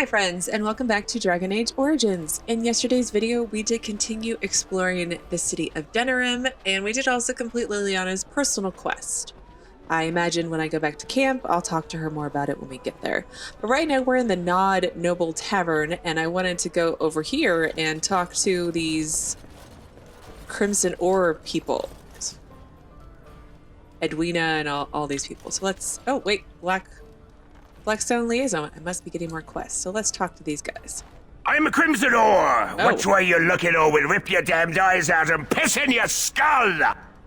my friends, and welcome back to Dragon Age Origins. In yesterday's video, we did continue exploring the city of Denerim, and we did also complete Liliana's personal quest. I imagine when I go back to camp, I'll talk to her more about it when we get there. But right now we're in the Nod Noble Tavern, and I wanted to go over here and talk to these Crimson Ore people. Edwina and all these people. So let's... Oh, wait. Blackstone Liaison. I must be getting more quests. So let's talk to these guys. I'm a Crimson Ore. Oh. Which way you looking, or we'll rip your damned eyes out and piss in your skull.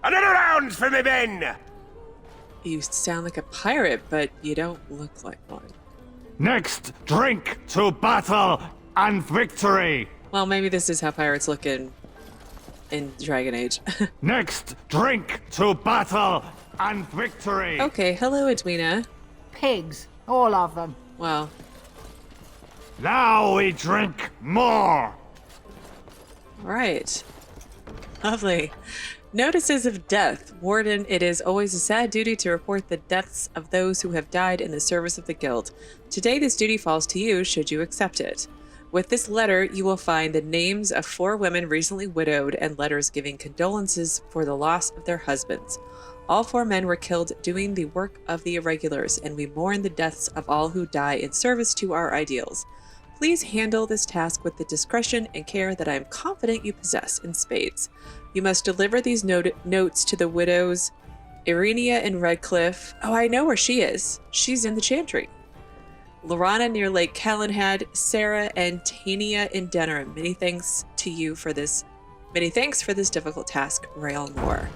Another round for me men. You sound like a pirate, but you don't look like one. Next, drink to battle and victory. Well, maybe this is how pirates look in Dragon Age. Next, drink to battle and victory. Okay, hello, Edwina. Pigs, all of them. Well, Now we drink more. right. Lovely. Notices of death. Warden, it is always a sad duty to report the deaths of those who have died in the service of the guild. Today this duty falls to you, should you accept it. With this letter, you will find the names of 4 women recently widowed and letters giving condolences for the loss of their husbands. All 4 men were killed doing the work of the irregulars, and we mourn the deaths of all who die in service to our ideals. Please handle this task with the discretion and care that I am confident you possess in spades. You must deliver these notes to the widows Irenia and Redcliffe. Oh, I know where she is. She's in the Chantry. Lorana near Lake Calenhad, Sarah and Tania in Denerim. Many thanks for this difficult task, Raelnor.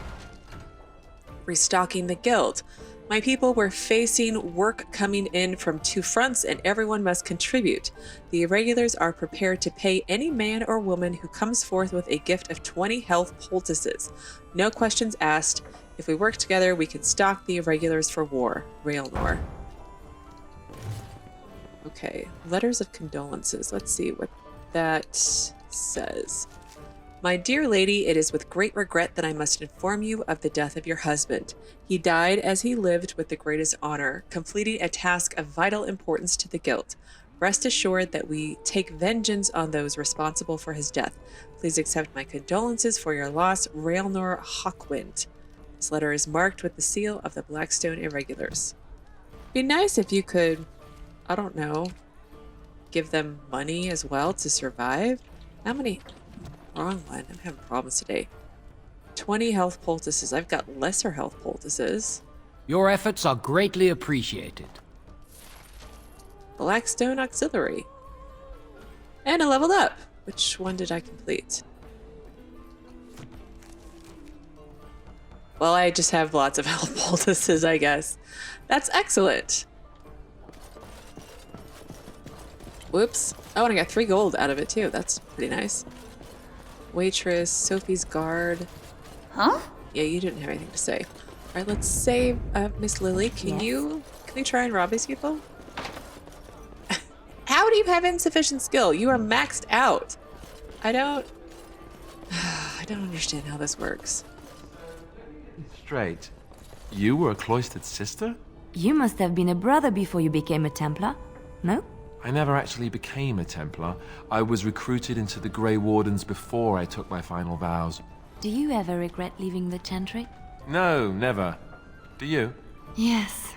Restocking the guild. My people were facing work coming in from 2 fronts, and everyone must contribute. The irregulars are prepared to pay any man or woman who comes forth with a gift of 20 health poultices. No questions asked. If we work together, we can stock the irregulars for war. Raelnor. Okay, letters of condolences. Let's see what that says. My dear lady, it is with great regret that I must inform you of the death of your husband. He died as he lived with the greatest honor, completing a task of vital importance to the guild. Rest assured that we take vengeance on those responsible for his death. Please accept my condolences for your loss, Raelnor Hawkwind. This letter is marked with the seal of the Blackstone Irregulars. Be nice if you could, I don't know, give them money as well to survive. How many? Wrong one. I'm having problems today. 20 health poultices. I've got lesser health poultices. Your efforts are greatly appreciated. Blackstone Auxiliary. And I leveled up. Which one did I complete? Well, I just have lots of health poultices, I guess. That's excellent. Whoops. Oh, and I got 3 gold out of it too. That's pretty nice. Waitress, Sophie's guard. Huh? Yeah, you didn't have anything to say. All right, let's save Miss Lily. Can we try and rob these people? How do you have insufficient skill? You are maxed out. I don't understand how this works. Straight. You were a cloistered sister? You must have been a brother before you became a Templar, no? I never actually became a Templar. I was recruited into the Grey Wardens before I took my final vows. Do you ever regret leaving the Chantry? No, never. Do you? Yes.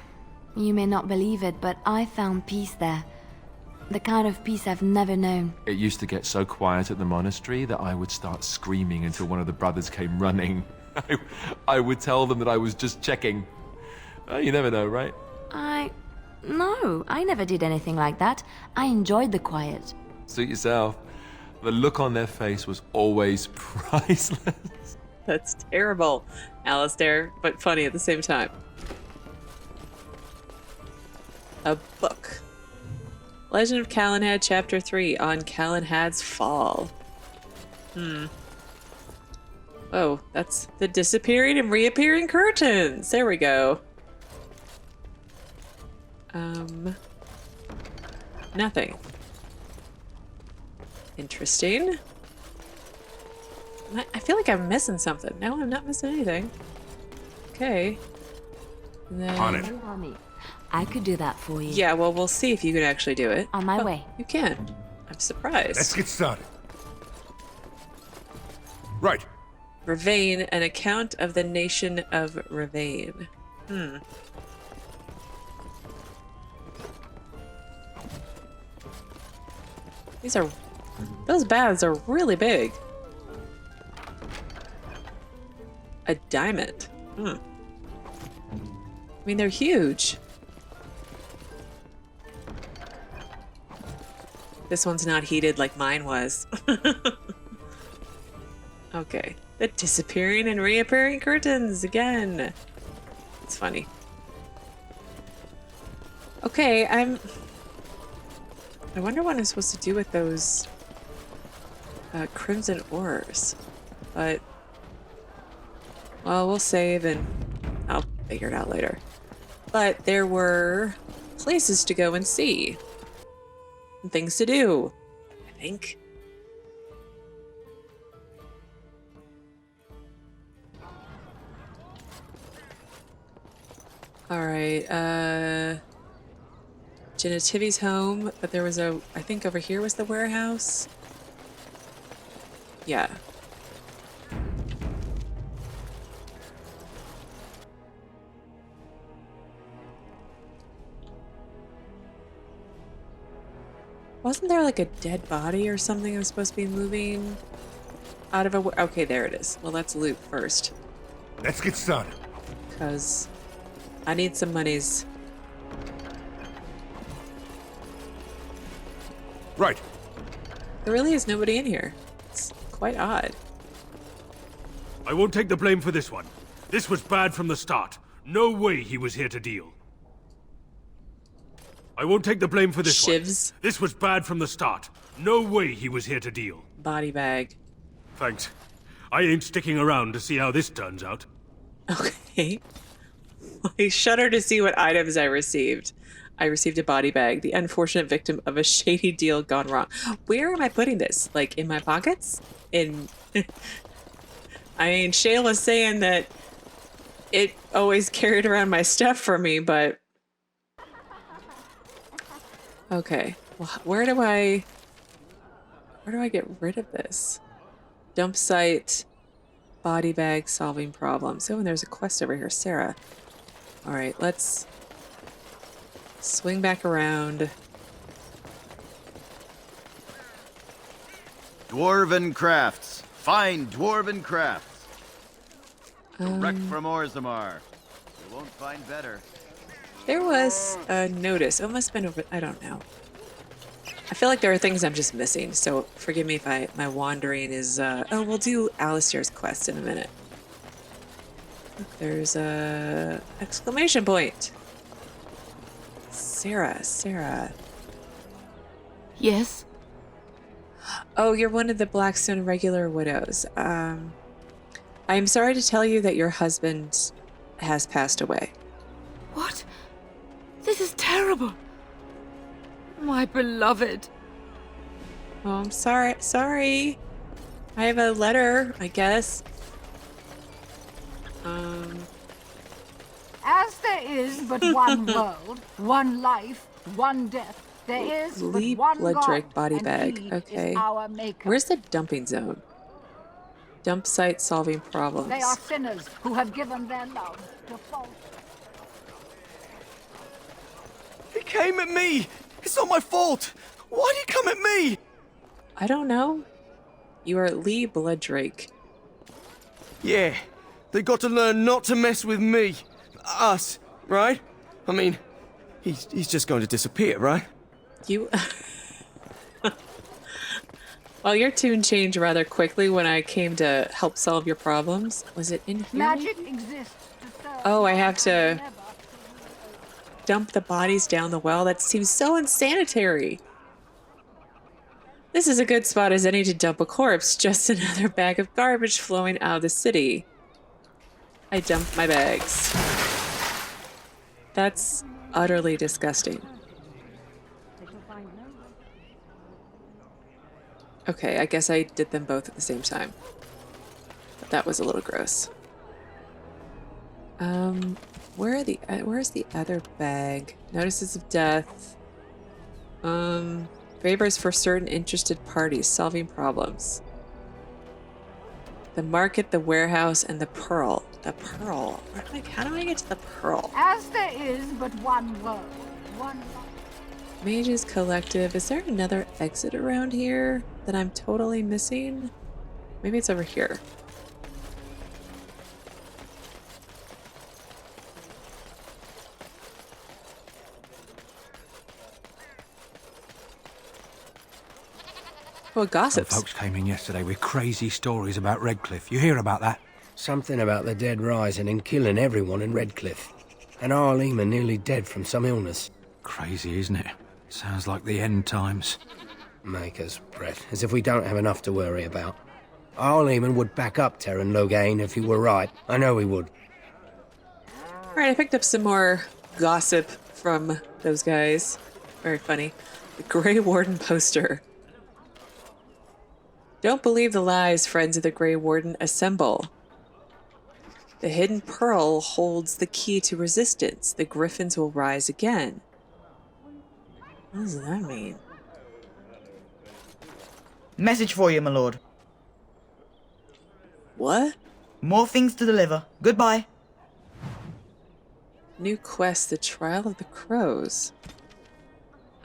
You may not believe it, but I found peace there. The kind of peace I've never known. It used to get so quiet at the monastery that I would start screaming until one of the brothers came running. I would tell them that I was just checking. You never know, right? No, I never did anything like that. I enjoyed the quiet. Suit yourself. The look on their face was always priceless. That's terrible, Alistair, but funny at the same time. A book. Legend of Calenhad, Chapter 3, on Calenhad's Fall. Oh, that's the disappearing and reappearing curtains. There we go. Nothing. Interesting. I feel like I'm missing something. No, I'm not missing anything. Okay. Then... On it. Honey, I could do that for you. Yeah, well, we'll see if you can actually do it. On my Oh, way. You can. I'm surprised. Let's get started. Right. Ravane, an account of the nation of Ravane. Those baths are really big. A diamond. I mean, they're huge. This one's not heated like mine was. Okay. The disappearing and reappearing curtains again. It's funny. Okay, I wonder what I'm supposed to do with those crimson ores. But, well, we'll save and I'll figure it out later. But there were places to go and see. And things to do, I think. Alright, Genitivi's home, but there was I think over here was the warehouse. Yeah. Wasn't there like a dead body or something I was supposed to be moving out of a... Okay, there it is. Well, let's loot first. Let's get started. Because I need some monies. Right. There really is nobody in here. It's quite odd. I won't take the blame for this one. This was bad from the start. No way he was here to deal. I won't take the blame for this Shivs. one. This was bad from the start. No way he was here to deal. Body bag. Thanks. I ain't sticking around to see how this turns out. Okay. I shudder to see what items I received. I received a body bag, the unfortunate victim of a shady deal gone wrong. Where am I putting this? Like, in my pockets? In... I mean, Shayla's saying that it always carried around my stuff for me, but... Okay. Well, where do I get rid of this? Dump site, body bag, solving problems. Oh, and there's a quest over here, Sarah. All right, let's swing back around. Dwarven crafts. Fine dwarven crafts. Direct from Orzammar. You won't find better. There was a notice. It must have been over... I don't know. I feel like there are things I'm just missing, so forgive me if my wandering is... Oh, we'll do Alistair's quest in a minute. There's a exclamation point. Sarah. Yes? Oh, you're one of the Blackstone regular widows. I am sorry to tell you that your husband has passed away. What? This is terrible. My beloved. Oh, I'm sorry. I have a letter, I guess. As there is but one world, one life, one death, there is Lee but one Blooddrake God, body and bag. he Okay. is our maker. Where's the dumping zone? Dump site solving problems. They are sinners who have given their love to false. He came at me! It's not my fault! Why'd he come at me? I don't know. You are Lee Blooddrake. Yeah, they got to learn not to mess with me. Us, right? I mean, he's just going to disappear, right? You... Well, your tune changed rather quickly when I came to help solve your problems. Was it in here? Magic exists to serve. Oh, I have to never dump the bodies down the well? That seems so unsanitary. This is a good spot as any to dump a corpse. Just another bag of garbage flowing out of the city. I dumped my bags. That's utterly disgusting. Okay, I guess I did them both at the same time. But that was a little gross. Where's the other bag? Notices of death. Favors for certain interested parties, solving problems. The market, the warehouse, and the pearl. The pearl. How do I get to the pearl? As there is but one world, one life. Mages Collective. Is there another exit around here that I'm totally missing? Maybe it's over here. Well, gossips. Some folks came in yesterday with crazy stories about Redcliffe. You hear about that? Something about the dead rising and killing everyone in Redcliffe. And Arleman nearly dead from some illness. Crazy, isn't it? Sounds like the end times. Maker's breath, as if we don't have enough to worry about. Arleman would back up Terran Loghain if he were right. I know he would. Alright, I picked up some more gossip from those guys. Very funny. The Grey Warden poster. Don't believe the lies, friends of the Grey Warden. Assemble. The hidden pearl holds the key to resistance. The griffins will rise again. What does that mean? Message for you, my lord. What? More things to deliver. Goodbye. New quest, the Trial of the Crows.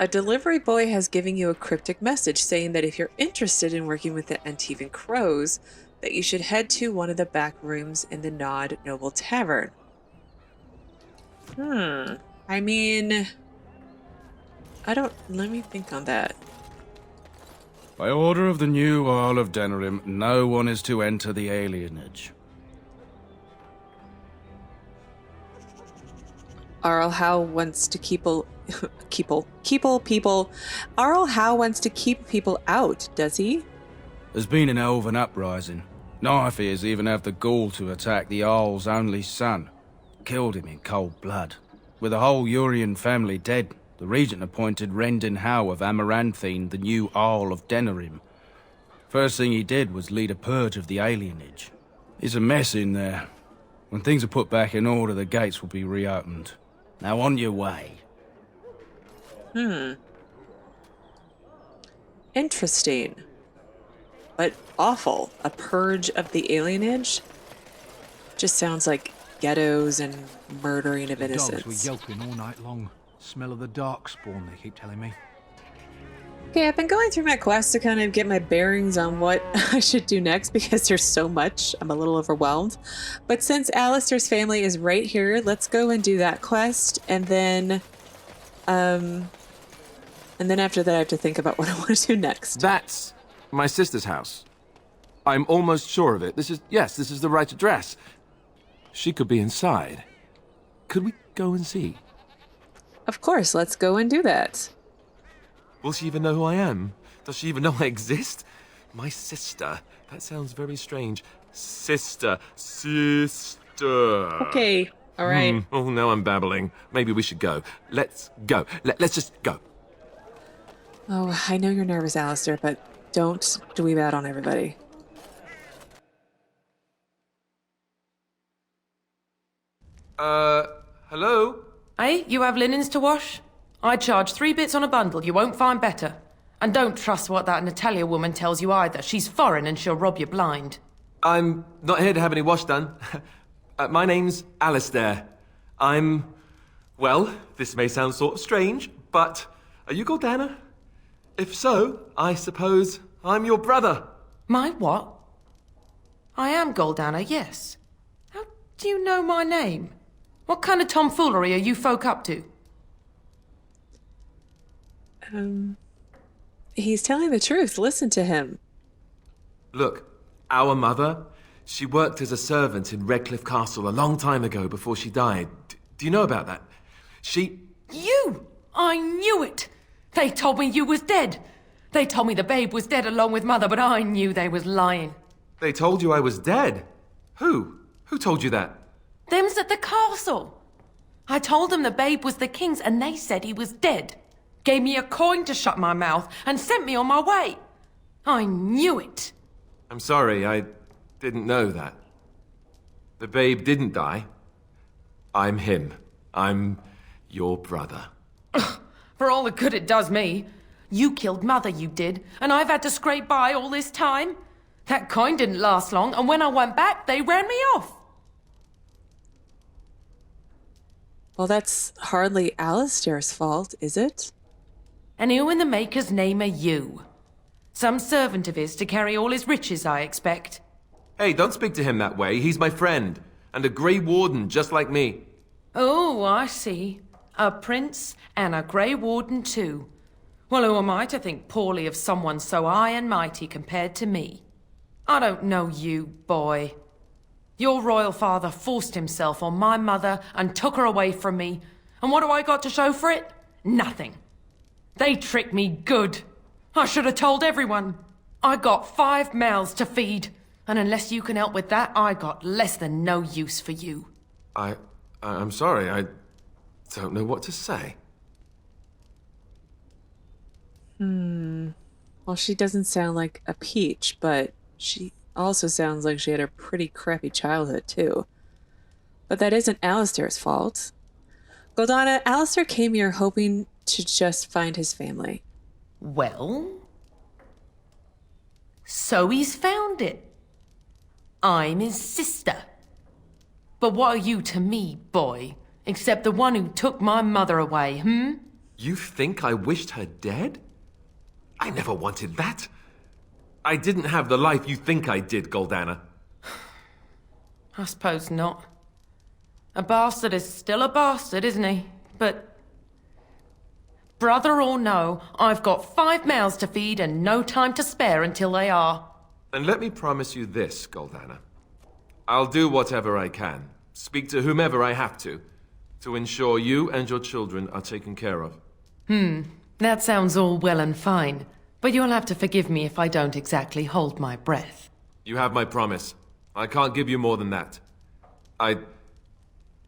A delivery boy has given you a cryptic message saying that if you're interested in working with the Antivan Crows, that you should head to one of the back rooms in the Nod Noble Tavern. I mean... let me think on that. By order of the new Earl of Denerim, no one is to enter the alienage. Arl Howe wants to keep Arl Howe wants to keep people out, does he? There's been an elven uprising. Knifeears even have the gall to attack the Earl's only son. Killed him in cold blood. With the whole Urian family dead, the regent appointed Rendon Howe of Amaranthine the new Earl of Denerim. First thing he did was lead a purge of the alienage. It's a mess in there. When things are put back in order, the gates will be reopened. Now on your way. Interesting. But awful. A purge of the alienage? Just sounds like ghettos and murdering of innocents. Dogs were yelping all night long. Smell of the dark spawn, they keep telling me. Okay, I've been going through my quest to kind of get my bearings on what I should do next because there's so much. I'm a little overwhelmed. But since Alistair's family is right here, let's go and do that quest. And then after that I have to think about what I want to do next. That's my sister's house. I'm almost sure of it. This is the right address. She could be inside. Could we go and see? Of course, let's go and do that. Will she even know who I am? Does she even know I exist? My sister. That sounds very strange. Sister. Okay, all right. Oh, now I'm babbling. Maybe we should go. Let's go. Let's just go. Oh, I know you're nervous, Alistair, but don't dweeb out on everybody. Hello? Hey, you have linens to wash? I charge 3 bits on a bundle. You won't find better. And don't trust what that Natalia woman tells you either. She's foreign and she'll rob you blind. I'm not here to have any wash done. My name's Alistair. Well, this may sound sort of strange, but are you Goldanna? If so, I suppose I'm your brother. My what? I am Goldanna, yes. How do you know my name? What kind of tomfoolery are you folk up to? He's telling the truth. Listen to him. Look, our mother, she worked as a servant in Redcliffe Castle a long time ago before she died. Do you know about that? You! I knew it! They told me you was dead. They told me the babe was dead along with mother, but I knew they was lying. They told you I was dead? Who? Who told you that? Them's at the castle. I told them the babe was the king's and they said he was dead. Gave me a coin to shut my mouth and sent me on my way. I knew it. I'm sorry, I didn't know that. The babe didn't die. I'm him. I'm your brother. For all the good it does me. You killed Mother, you did, and I've had to scrape by all this time. That coin didn't last long, and when I went back, they ran me off. Well, that's hardly Alistair's fault, is it? And who in the Maker's name are you? Some servant of his to carry all his riches, I expect. Hey, don't speak to him that way. He's my friend, and a Grey Warden just like me. Oh, I see. A prince and a Grey Warden too. Well, who am I to think poorly of someone so high and mighty compared to me? I don't know you, boy. Your royal father forced himself on my mother and took her away from me. And what do I got to show for it? Nothing. They tricked me good. I should have told everyone. I got 5 mouths to feed. And unless you can help with that, I got less than no use for you. I'm sorry. I don't know what to say. Well, she doesn't sound like a peach, but she also sounds like she had a pretty crappy childhood, too. But that isn't Alistair's fault. Goldanna, Alistair came here hoping to just find his family. Well? So he's found it. I'm his sister. But what are you to me, boy? Except the one who took my mother away, You think I wished her dead? I never wanted that. I didn't have the life you think I did, Goldanna. I suppose not. A bastard is still a bastard, isn't he? But... brother or no, I've got 5 mouths to feed and no time to spare until they are. And let me promise you this, Goldanna. I'll do whatever I can, speak to whomever I have to ensure you and your children are taken care of. That sounds all well and fine, but you'll have to forgive me if I don't exactly hold my breath. You have my promise. I can't give you more than that.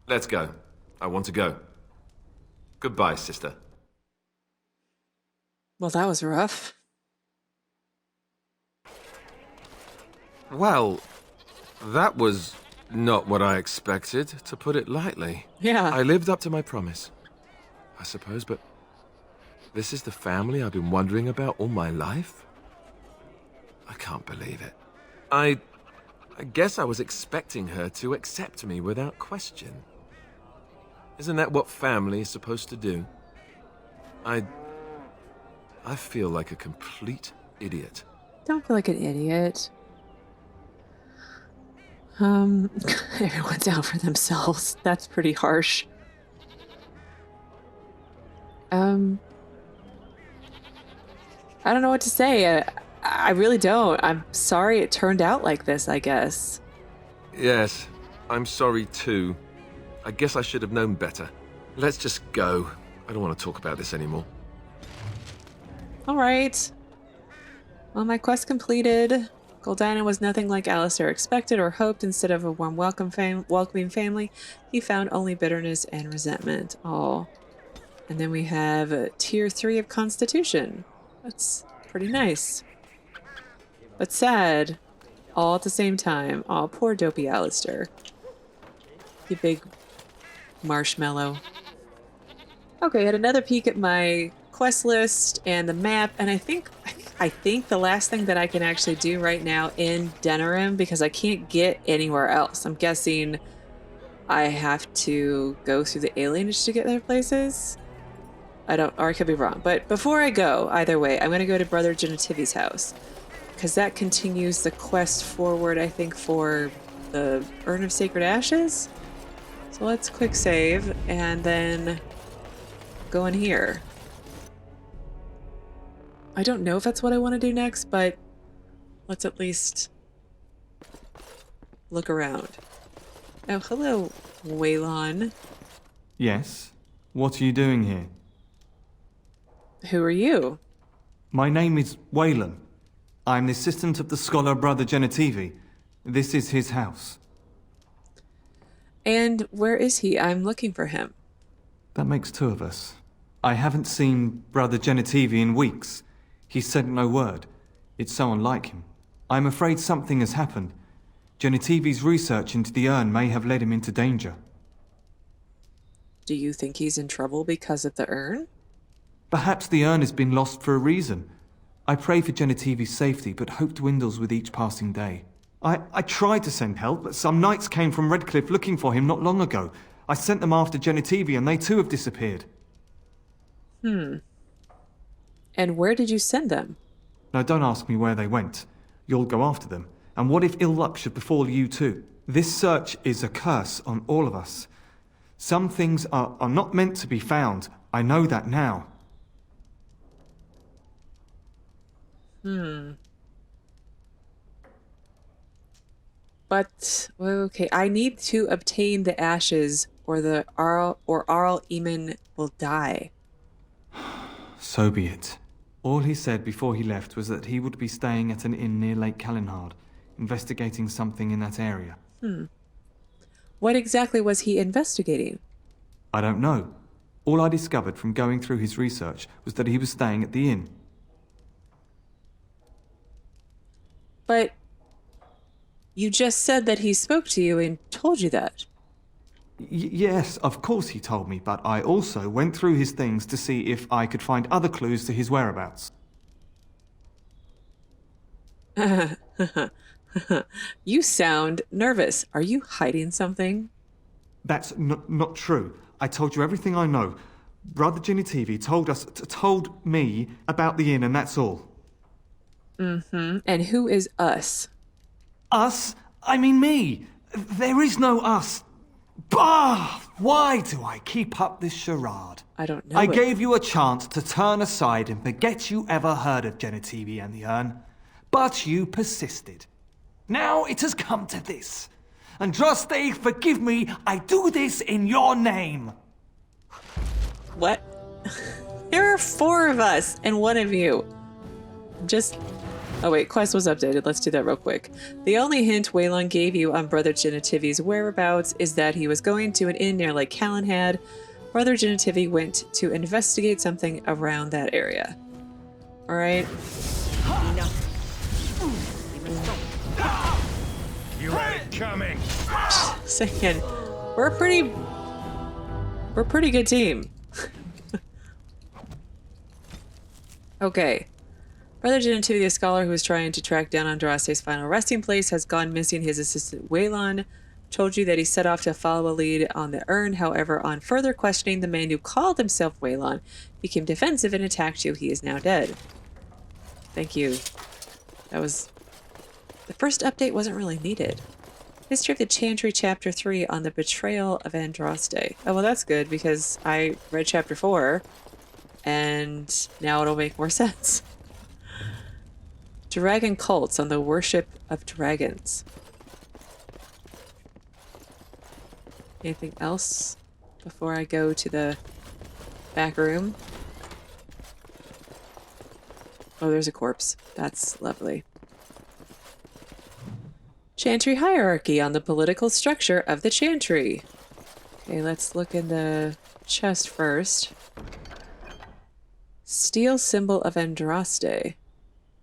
Let's go. I want to go. Goodbye, sister. Well, that was rough. Well, that was not what I expected, to put it lightly. Yeah. I lived up to my promise, I suppose, but this is the family I've been wondering about all my life? I can't believe it. I guess I was expecting her to accept me without question. Isn't that what family is supposed to do? I feel like a complete idiot. Don't feel like an idiot. Everyone's out for themselves. That's pretty harsh. I don't know what to say. I really don't. I'm sorry it turned out like this, I guess. Yes, I'm sorry too. I guess I should have known better. Let's just go. I don't want to talk about this anymore. All right. Well, my quest completed. Goldanna was nothing like Alistair expected or hoped. Instead of a warm welcoming family, he found only bitterness and resentment. Oh. And then we have tier 3 of Constitution. That's pretty nice. But sad. All at the same time. Oh, poor dopey Alistair. You big marshmallow. Okay, I had another peek at my quest list and the map, and I think the last thing that I can actually do right now in Denerim, because I can't get anywhere else. I'm guessing I have to go through the alienage to get their places. Or I could be wrong. But before I go, either way, I'm going to go to Brother Genitivi's house, because that continues the quest forward, I think, for the Urn of Sacred Ashes. So let's quick save and then go in here. I don't know if that's what I want to do next, but let's at least look around. Oh, hello, Waylon. Yes? What are you doing here? Who are you? My name is Waylon. I'm the assistant of the scholar Brother Genitivi. This is his house. And where is he? I'm looking for him. That makes 2 of us. I haven't seen Brother Genitivi in weeks. He sent no word. It's so unlike him. I'm afraid something has happened. Genitivi's research into the urn may have led him into danger. Do you think he's in trouble because of the urn? Perhaps the urn has been lost for a reason. I pray for Genitivi's safety, but hope dwindles with each passing day. I tried to send help, but some knights came from Redcliffe looking for him not long ago. I sent them after Genitivi, and they too have disappeared. And where did you send them? Now, don't ask me where they went. You'll go after them. And what if ill luck should befall you too? This search is a curse on all of us. Some things are not meant to be found. I know that now. But, okay, I need to obtain the ashes or the Arl Eamon will die. So be it. All he said before he left was that he would be staying at an inn near Lake Callinhard, investigating something in that area. What exactly was he investigating? I don't know. All I discovered from going through his research was that he was staying at the inn. But you just said that he spoke to you and told you that. Yes, of course he told me, but I also went through his things to see if I could find other clues to his whereabouts. You sound nervous. Are you hiding something? That's not true. I told you everything I know. Brother Genitivi told me about the inn, and that's all. And who is us? Us? I mean me. There is no us. Bah! Why do I keep up this charade? I don't know. I gave you a chance to turn aside and forget you ever heard of Genitivi and the urn, but you persisted. Now it has come to this. Andraste, forgive me, I do this in your name. What? There are 4 of us and 1 of you. Oh wait, quest was updated. Let's do that real quick. The only hint Waylon gave you on Brother Genitivi's whereabouts is that he was going to an inn near Lake Callinhad. Brother Genitivi went to investigate something around that area. Alright. You ain't coming. Second, we're a pretty good team. Okay. Brother Genitivi, the scholar who was trying to track down Andraste's final resting place, has gone missing. His assistant Waylon told you that he set off to follow a lead on the urn. However, on further questioning, the man who called himself Waylon became defensive and attacked you. He is now dead. Thank you. That was... The first update wasn't really needed. History of the Chantry, Chapter 3 on the betrayal of Andraste. Oh, well, that's good because I read Chapter 4 and now it'll make more sense. Dragon cults on the worship of dragons. Anything else before I go to the back room? Oh, there's a corpse. That's lovely. Chantry hierarchy on the political structure of the Chantry. Okay, let's look in the chest first. Steel symbol of Andraste.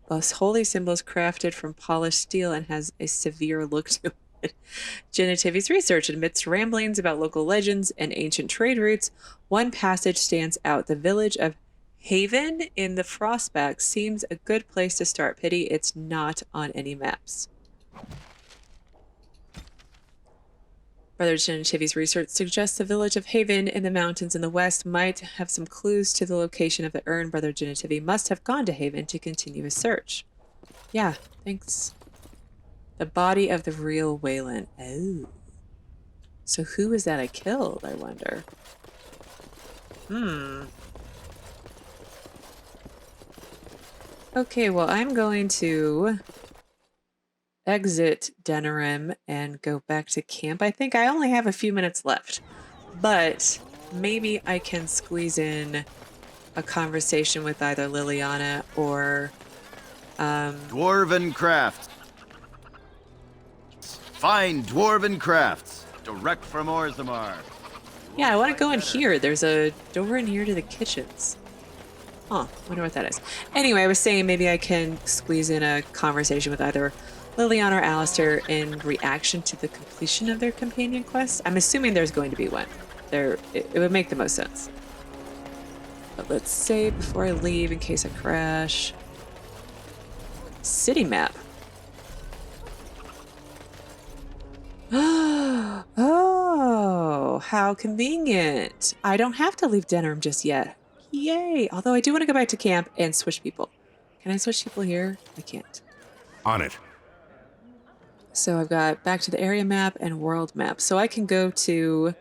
This holy symbol is crafted from polished steel and has a severe look to it. Genitivi's research admits ramblings about local legends and ancient trade routes. One passage stands out. The village of Haven in the Frostback seems a good place to start. Pity it's not on any maps. Brother Genitivi's research suggests the village of Haven in the mountains in the west might have some clues to the location of the urn. Brother Genitivi must have gone to Haven to continue his search. Yeah, thanks. The body of the real Waylon. Oh. So who is that I killed, I wonder? Okay, well, I'm going to exit Denerim and go back to camp. I think I only have a few minutes left, but maybe I can squeeze in a conversation with either Liliana or Dwarven crafts. Fine dwarven crafts. Direct from Orzammar. Yeah, I want to go in here. There's a door in here to the kitchens. Huh, wonder what that is. Anyway, I was saying maybe I can squeeze in a conversation with either Liliana or Alistair in reaction to the completion of their companion quest. I'm assuming there's going to be one. it would make the most sense. But let's save before I leave in case I crash. City map. Oh, how convenient. I don't have to leave Denerim just yet. Yay. Although I do want to go back to camp and switch people. Can I switch people here? I can't. On it. So I've got back to the area map and world map. So I can go to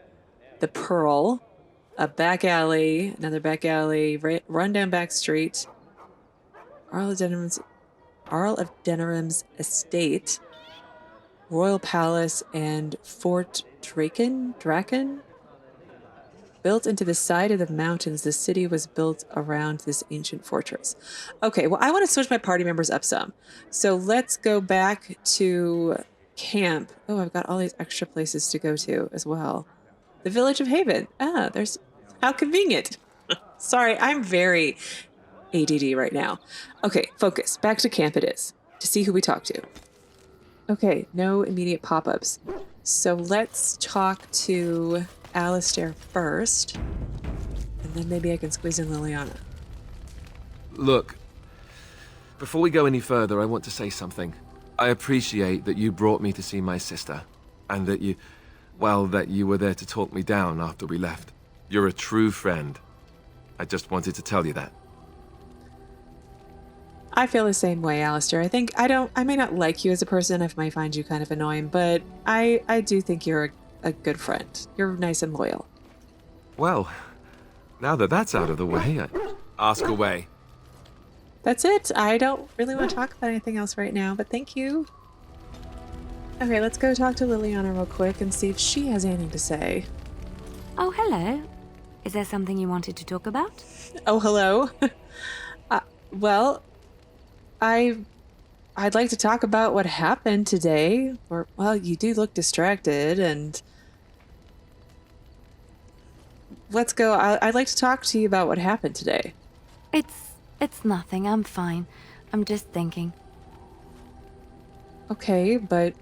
the Pearl, a back alley, another back alley, run down back street, Arl of Denerim's estate, Royal Palace, and Fort Draken? Built into the side of the mountains, the city was built around this ancient fortress. Okay, well, I want to switch my party members up some. So let's go back to camp. Oh, I've got all these extra places to go to as well. The village of Haven. Ah, there's... How convenient. Sorry, I'm very ADD right now. Okay, focus. Back to camp it is. To see who we talk to. Okay, no immediate pop-ups. So let's talk to Alistair first. And then maybe I can squeeze in Liliana. Look, before we go any further, I want to say something. I appreciate that you brought me to see my sister, and that you were there to talk me down after we left. You're a true friend. I just wanted to tell you that. I feel the same way, Alistair. I may not like you as a person, I might find you kind of annoying, but I do think you're a good friend. You're nice and loyal. Well, now that that's out of the way, ask away. That's it. I don't really want to talk about anything else right now, but thank you. Okay, let's go talk to Liliana real quick and see if she has anything to say. Oh, hello. Is there something you wanted to talk about? Oh, hello. Well, I'd like to talk about what happened today. Or, well, you do look distracted, and let's go. I'd like to talk to you about what happened today. It's nothing. I'm fine. I'm just thinking. Okay, but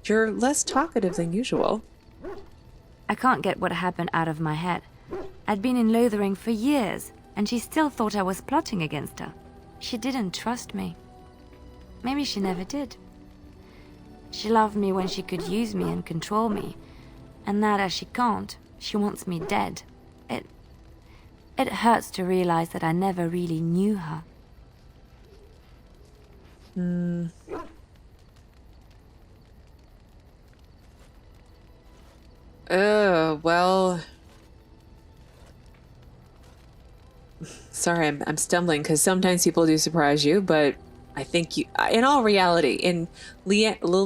you're less talkative than usual. I can't get what happened out of my head. I'd been in Lothering for years, and she still thought I was plotting against her. She didn't trust me. Maybe she never did. She loved me when she could use me and control me, and now that she can't, she wants me dead. It hurts to realize that I never really knew her. Well... Sorry, I'm stumbling because sometimes people do surprise you, but I think you, in all reality, in Liliana's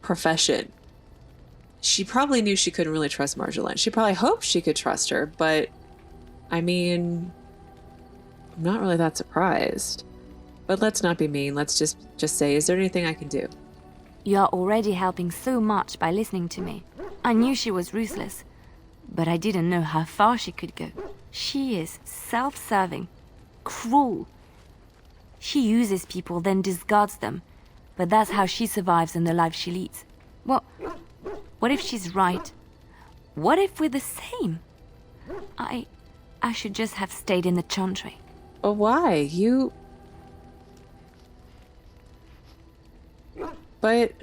profession, she probably knew she couldn't really trust Marjolaine. She probably hoped she could trust her, but I mean, I'm not really that surprised. But let's not be mean. Let's just say, is there anything I can do? You are already helping so much by listening to me. I knew she was ruthless, but I didn't know how far she could go. She is self-serving, cruel. She uses people, then discards them. But that's how she survives in the life she leads. Well, what if she's right? What if we're the same? I should just have stayed in the Chantry. Oh, why? But...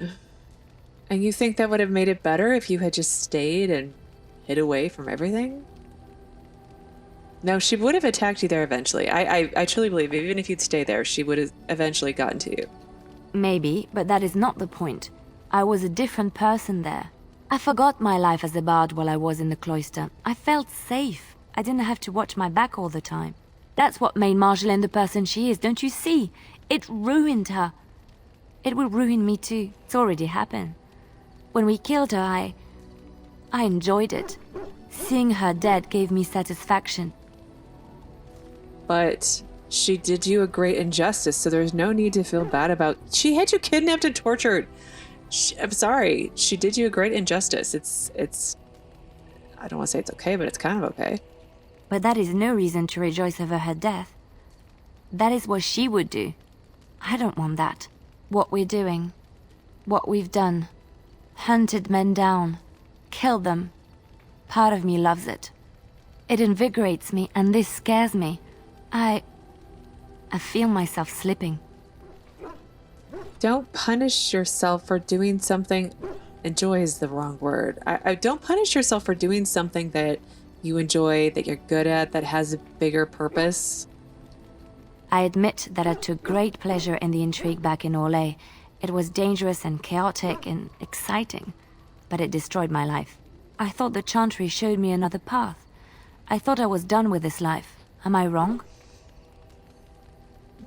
And you think that would have made it better if you had just stayed and hid away from everything? No, she would have attacked you there eventually. I truly believe even if you'd stay there, she would have eventually gotten to you. Maybe, but that is not the point. I was a different person there. I forgot my life as a bard while I was in the cloister. I felt safe. I didn't have to watch my back all the time. That's what made Marjolaine the person she is, don't you see? It ruined her. It will ruin me too. It's already happened. When we killed her, I enjoyed it. Seeing her dead gave me satisfaction. But she did you a great injustice, so there's no need to feel bad about... She had you kidnapped and tortured. I'm sorry. She did you a great injustice. It's... I don't want to say it's okay, but it's kind of okay. But that is no reason to rejoice over her death. That is what she would do. I don't want that. What we're doing. What we've done. Hunted men down. killed them. Part of me loves it. It invigorates me, and this scares me. I feel myself slipping. Don't punish yourself for doing something. Enjoy is the wrong word. I don't punish yourself for doing something that you enjoy, that you're good at, that has a bigger purpose. I admit that I took great pleasure in the intrigue back in Orlais. It was dangerous and chaotic and exciting, but it destroyed my life. I thought the Chantry showed me another path. I thought I was done with this life. Am I wrong?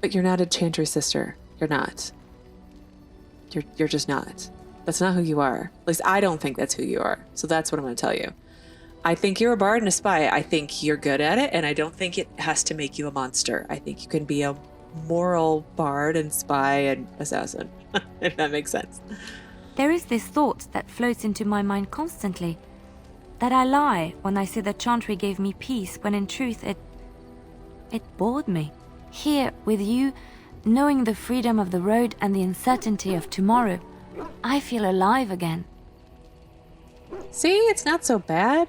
But you're not a Chantry sister. You're not. You're just not. That's not who you are. At least I don't think that's who you are. So that's what I'm going to tell you. I think you're a bard and a spy. I think you're good at it, and I don't think it has to make you a monster. I think you can be a moral bard and spy and assassin, if that makes sense. There is this thought that floats into my mind constantly, that I lie when I say the Chantry gave me peace, when in truth it bored me. Here, with you, knowing the freedom of the road and the uncertainty of tomorrow, I feel alive again. See, it's not so bad.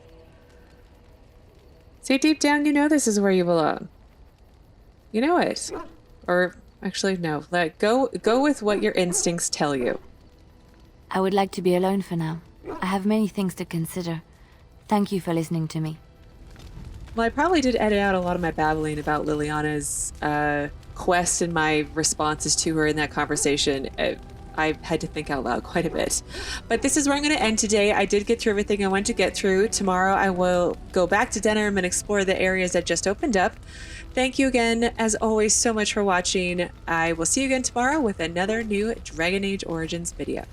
See, deep down, you know this is where you belong. You know it. Or, actually, no. Go with what your instincts tell you. I would like to be alone for now. I have many things to consider. Thank you for listening to me. Well, I probably did edit out a lot of my babbling about Liliana's quest and my responses to her in that conversation. I had to think out loud quite a bit. But this is where I'm going to end today. I did get through everything I wanted to get through. Tomorrow I will go back to Denham and explore the areas that just opened up. Thank you again, as always, so much for watching. I will see you again tomorrow with another new Dragon Age Origins video.